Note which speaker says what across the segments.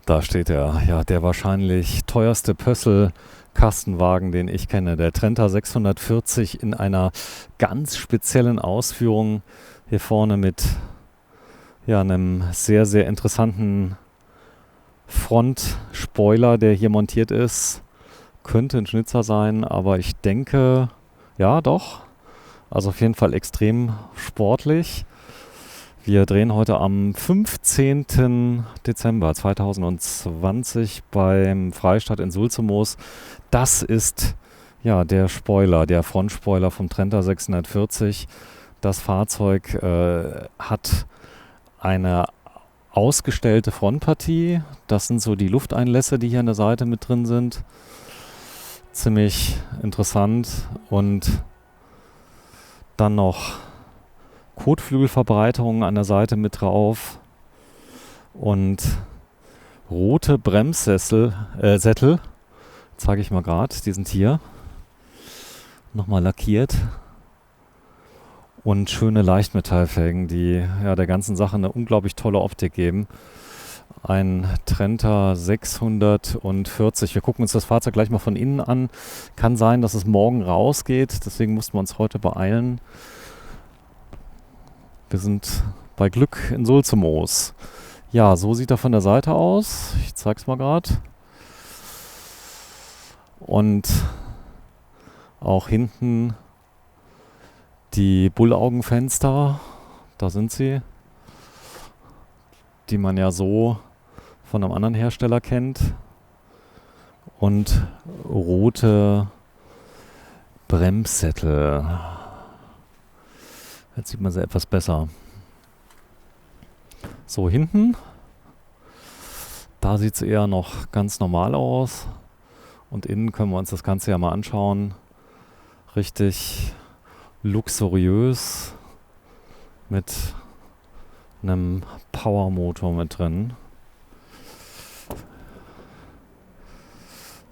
Speaker 1: Da steht er. Ja, der wahrscheinlich teuerste Pössl-Kastenwagen, den ich kenne. Der Trenta 640 in einer ganz speziellen Ausführung. Hier vorne mit einem sehr, sehr interessanten Frontspoiler, der hier montiert ist. Könnte ein Schnitzer sein, aber ich denke, ja doch. Also auf jeden Fall extrem sportlich. Wir drehen heute am 15. Dezember 2020 beim Freistadt in Sulzemoos. Das ist der Spoiler, der Frontspoiler vom Trenta 640. Das Fahrzeug hat eine ausgestellte Frontpartie. Das sind so die Lufteinlässe, die hier an der Seite mit drin sind. Ziemlich interessant. Und dann noch Kotflügelverbreiterungen an der Seite mit drauf und rote Bremssättel, zeige ich mal gerade, die sind hier nochmal lackiert und schöne Leichtmetallfelgen, die der ganzen Sache eine unglaublich tolle Optik geben. Ein Trenta 640. Wir gucken uns das Fahrzeug gleich mal von innen an. Kann sein, dass es morgen rausgeht, deswegen mussten wir uns heute beeilen. Wir sind bei Glück in Sulzemoos. Ja, so sieht er von der Seite aus. Ich zeige es mal gerade. Und auch hinten die Bullaugenfenster. Da sind sie. Die man ja so von einem anderen Hersteller kennt. Und rote Bremssättel. Jetzt sieht man sie etwas besser. So, hinten, da sieht es eher noch ganz normal aus. Und innen können wir uns das Ganze ja mal anschauen. Richtig luxuriös mit einem Powermotor mit drin.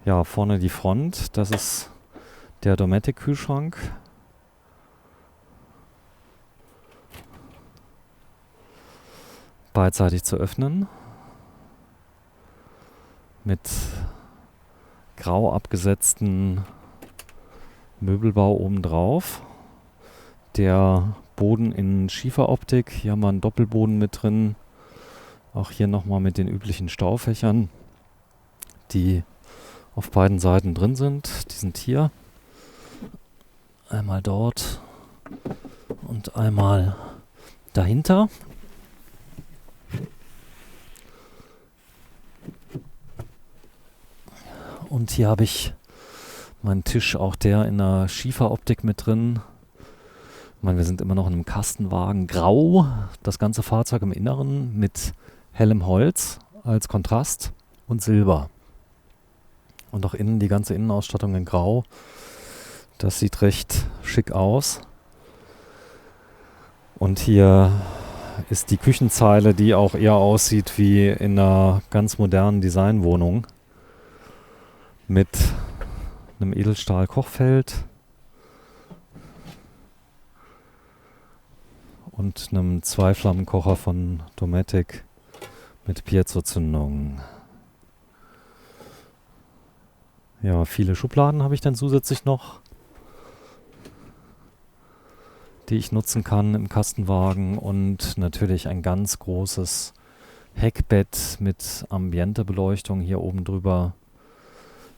Speaker 1: Ja, vorne die Front, das ist der Dometic-Kühlschrank. Beidseitig zu öffnen, mit grau abgesetzten Möbelbau obendrauf. Der Boden in Schieferoptik, hier haben wir einen Doppelboden mit drin. Auch hier nochmal mit den üblichen Staufächern, die auf beiden Seiten drin sind. Die sind hier. Einmal dort und einmal dahinter. Und hier habe ich meinen Tisch, auch der in der Schieferoptik mit drin. Ich meine, wir sind immer noch in einem Kastenwagen. Grau, das ganze Fahrzeug im Inneren mit hellem Holz als Kontrast und Silber. Und auch innen die ganze Innenausstattung in Grau. Das sieht recht schick aus. Und hier ist die Küchenzeile, die auch eher aussieht wie in einer ganz modernen Designwohnung. Mit einem Edelstahl-Kochfeld und einem Zweiflammenkocher von Dometic mit Piezo-Zündung. Ja, viele Schubladen habe ich dann zusätzlich noch, die ich nutzen kann im Kastenwagen, und natürlich ein ganz großes Heckbett mit Ambientebeleuchtung hier oben drüber.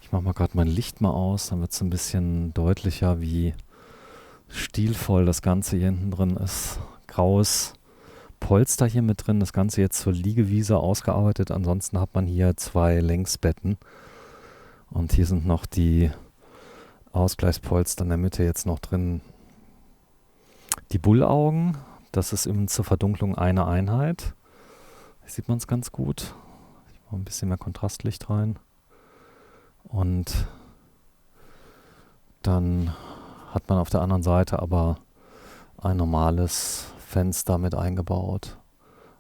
Speaker 1: Ich mache mal gerade mein Licht mal aus, dann wird es ein bisschen deutlicher, wie stilvoll das Ganze hier hinten drin ist. Graues Polster hier mit drin, das Ganze jetzt zur Liegewiese ausgearbeitet. Ansonsten hat man hier 2 Längsbetten. Und hier sind noch die Ausgleichspolster in der Mitte jetzt noch drin. Die Bullaugen, das ist eben zur Verdunklung eine Einheit. Hier sieht man es ganz gut. Ich mache ein bisschen mehr Kontrastlicht rein. Und dann hat man auf der anderen Seite aber ein normales Fenster mit eingebaut.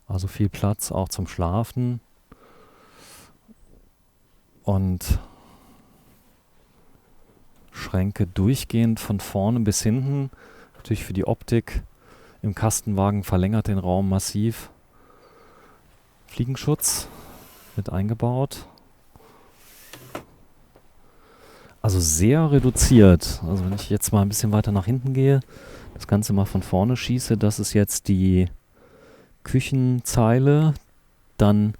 Speaker 1: Also viel Platz auch zum Schlafen. Und Schränke durchgehend von vorne bis hinten. Natürlich für die Optik im Kastenwagen verlängert den Raum massiv. Fliegenschutz mit eingebaut. Also sehr reduziert. Also wenn ich jetzt mal ein bisschen weiter nach hinten gehe, das Ganze mal von vorne schieße, das ist jetzt die Küchenzeile, dann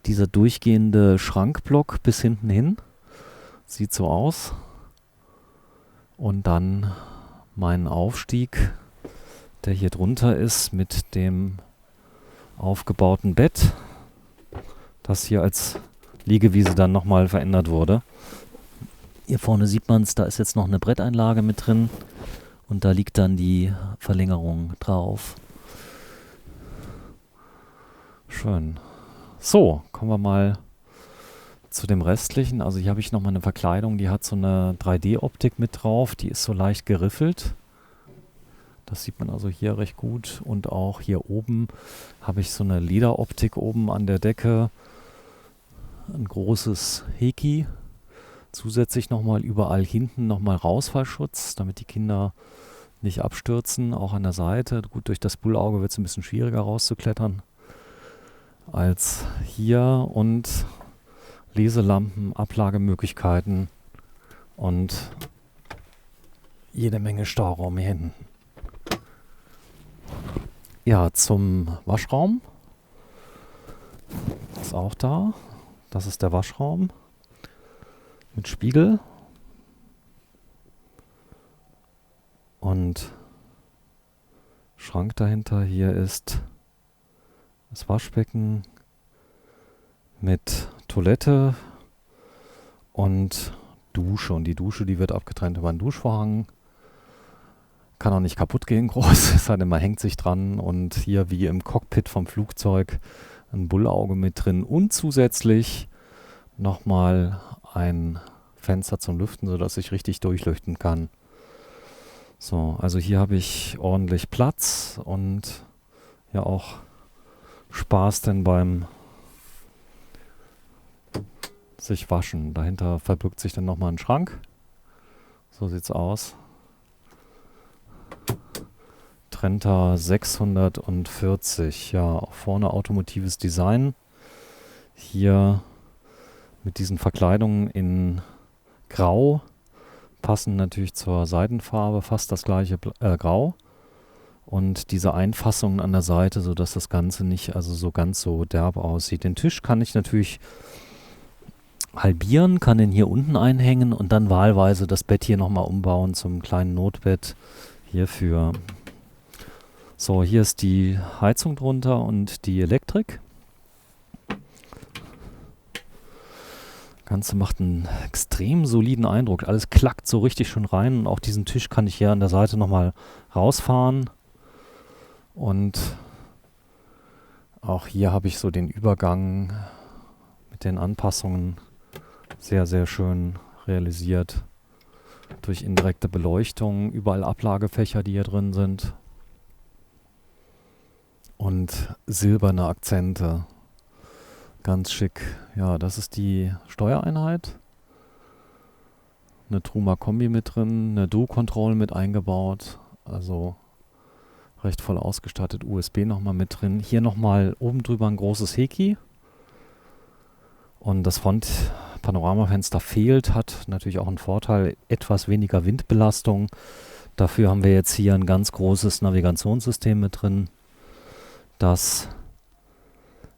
Speaker 1: dieser durchgehende Schrankblock bis hinten hin. Sieht so aus. Und dann mein Aufstieg, der hier drunter ist mit dem aufgebauten Bett, das hier als Liegewiese dann nochmal verändert wurde. Hier vorne sieht man es, da ist jetzt noch eine Bretteinlage mit drin und da liegt dann die Verlängerung drauf. Schön. So, kommen wir mal zu dem Restlichen. Also hier habe ich nochmal eine Verkleidung, die hat so eine 3D-Optik mit drauf, die ist so leicht geriffelt. Das sieht man also hier recht gut. Und auch hier oben habe ich so eine Lederoptik oben an der Decke. Ein großes Heki. Zusätzlich nochmal überall hinten nochmal Rausfallschutz, damit die Kinder nicht abstürzen. Auch an der Seite. Gut, durch das Bullauge wird es ein bisschen schwieriger rauszuklettern als hier. Und Leselampen, Ablagemöglichkeiten und jede Menge Stauraum hier hinten. Ja, zum Waschraum. Ist auch da. Das ist der Waschraum mit Spiegel. Und Schrank dahinter. Hier ist das Waschbecken mit Toilette und Dusche. Und die Dusche, die wird abgetrennt über einen Duschvorhang. Kann auch nicht kaputt gehen, groß. Es sei denn, man hängt sich dran. Und hier wie im Cockpit vom Flugzeug ein Bullauge mit drin. Und zusätzlich nochmal ein Fenster zum Lüften, sodass ich richtig durchlüften kann. So, also hier habe ich ordentlich Platz und ja auch Spaß denn beim sich waschen. Dahinter verbirgt sich dann nochmal ein Schrank. So sieht's aus. Trenta 640. Ja, auch vorne automotives Design. Hier mit diesen Verkleidungen in Grau. Passen natürlich zur Seitenfarbe, fast das gleiche Grau. Und diese Einfassungen an der Seite, sodass das Ganze nicht also so ganz so derb aussieht. Den Tisch kann ich natürlich halbieren, kann den hier unten einhängen und dann wahlweise das Bett hier nochmal umbauen zum kleinen Notbett hierfür. So, hier ist die Heizung drunter und die Elektrik. Das Ganze macht einen extrem soliden Eindruck. Alles klackt so richtig schön rein und auch diesen Tisch kann ich hier an der Seite nochmal rausfahren. Und auch hier habe ich so den Übergang mit den Anpassungen sehr, sehr schön realisiert. Durch indirekte Beleuchtung, überall Ablagefächer, die hier drin sind. Und silberne Akzente. Ganz schick. Ja, das ist die Steuereinheit. Eine Truma Kombi mit drin, eine Do-Control mit eingebaut. Also recht voll ausgestattet. USB nochmal mit drin. Hier nochmal oben drüber ein großes Heki. Und das Front-Panoramafenster fehlt, hat natürlich auch einen Vorteil. Etwas weniger Windbelastung. Dafür haben wir jetzt hier ein ganz großes Navigationssystem mit drin. Das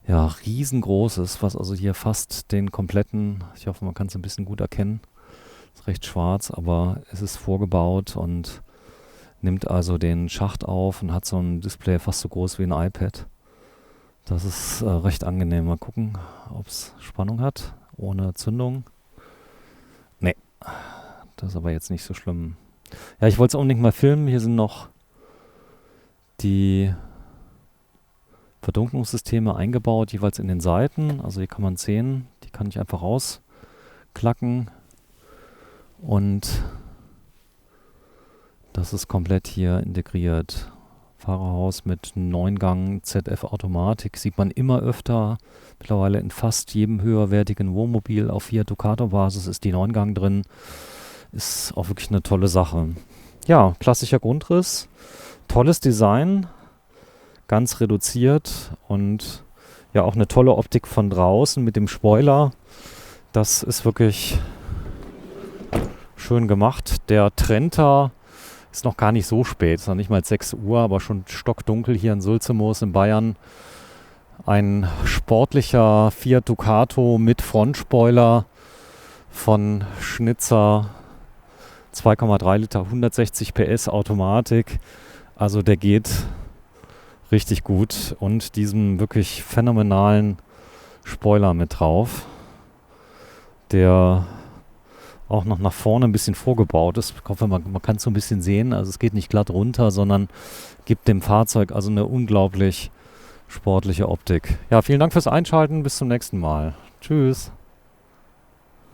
Speaker 1: ja riesengroß ist, was also hier fast den kompletten, ich hoffe, man kann es ein bisschen gut erkennen, ist recht schwarz, aber es ist vorgebaut und nimmt also den Schacht auf und hat so ein Display fast so groß wie ein iPad. Das ist recht angenehm. Mal gucken, ob es Spannung hat, ohne Zündung. Nee, das ist aber jetzt nicht so schlimm. Ja, ich wollte es unbedingt mal filmen. Hier sind noch die Verdunklungssysteme eingebaut, jeweils in den Seiten. Also hier kann man sehen, die kann ich einfach rausklacken. Und das ist komplett hier integriert. Fahrerhaus mit 9-Gang ZF-Automatik sieht man immer öfter. Mittlerweile in fast jedem höherwertigen Wohnmobil auf Fiat Ducato-Basis ist die 9-Gang drin. Ist auch wirklich eine tolle Sache. Ja, klassischer Grundriss. Tolles Design. Ganz reduziert und Ja, auch eine tolle Optik von draußen mit dem Spoiler. Das ist wirklich schön gemacht. Der Trenta ist noch gar nicht so spät, ist noch nicht mal 6 Uhr, aber schon stockdunkel hier in Sulzemoos in Bayern. Ein sportlicher Fiat Ducato mit Frontspoiler von Schnitzer, 2,3 Liter, 160 PS Automatik. Also der geht richtig gut und diesem wirklich phänomenalen Spoiler mit drauf, der auch noch nach vorne ein bisschen vorgebaut ist. Ich hoffe, man kann es so ein bisschen sehen. Also es geht nicht glatt runter, sondern gibt dem Fahrzeug also eine unglaublich sportliche Optik. Ja, vielen Dank fürs Einschalten. Bis zum nächsten Mal. Tschüss.